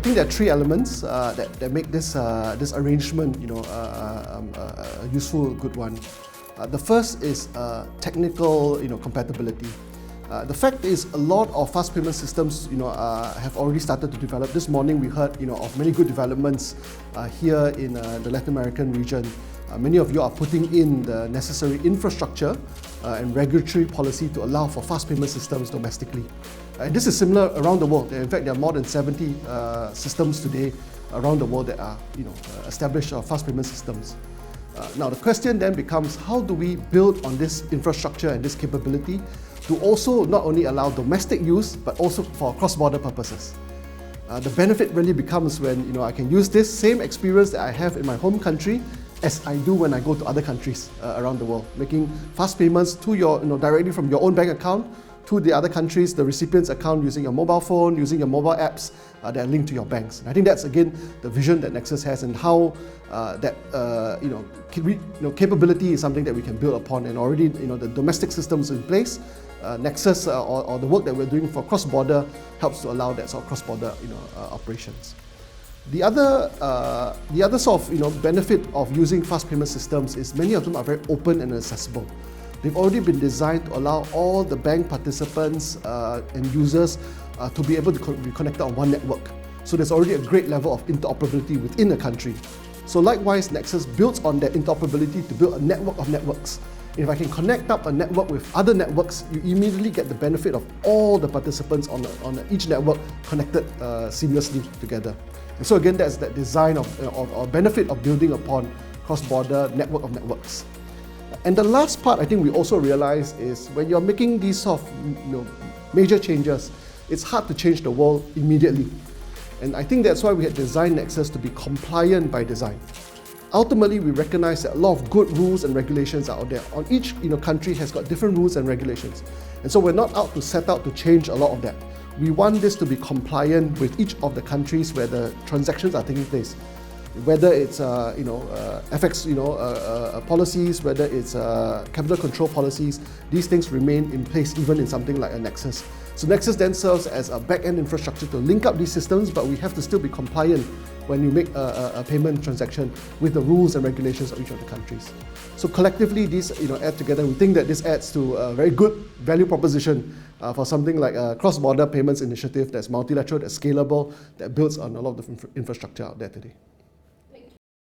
I think there are three elements that make this arrangement, a useful, good one. The first is technical, compatibility. The fact is, a lot of fast payment systems, have already started to develop. This morning, we heard, of many good developments here in the Latin American region. Many of you are putting in the necessary infrastructure and regulatory policy to allow for fast payment systems domestically. And this is similar around the world. In fact, there are more than 70 systems today around the world that are, established fast payment systems. Now, the question then becomes, how do we build on this infrastructure and this capability to also not only allow domestic use, but also for cross-border purposes? The benefit really becomes when, I can use this same experience that I have in my home country as I do when I go to other countries around the world, making fast payments to your, directly from your own bank account to the other countries, the recipient's account, using your mobile phone, using your mobile apps that are linked to your banks. And I think that's again the vision that Nexus has, and how capability is something that we can build upon. And already, the domestic systems in place. Nexus or the work that we're doing for cross-border helps to allow that sort of cross-border operations. The other sort of benefit of using fast payment systems is many of them are very open and accessible. They've already been designed to allow all the bank participants and users to be able to be connected on one network. So there's already a great level of interoperability within a country. So likewise, Nexus builds on that interoperability to build a network of networks. If I can connect up a network with other networks, you immediately get the benefit of all the participants on each network connected seamlessly together. And so again, that's that design or benefit of building upon cross-border network of networks. And the last part I think we also realize is when you're making these sort of major changes, it's hard to change the world immediately. And I think that's why we had designed Nexus to be compliant by design. Ultimately, we recognize that a lot of good rules and regulations are out there. On each country has got different rules and regulations. And so we're not out to set out to change a lot of that. We want this to be compliant with each of the countries where the transactions are taking place. Whether it's FX policies, whether it's capital control policies, these things remain in place even in something like a Nexus. So Nexus then serves as a back-end infrastructure to link up these systems, but we have to still be compliant when you make a payment transaction with the rules and regulations of each of the countries. So collectively, these add together. We think that this adds to a very good value proposition for something like a cross-border payments initiative that's multilateral, that's scalable, that builds on a lot of the infrastructure out there today.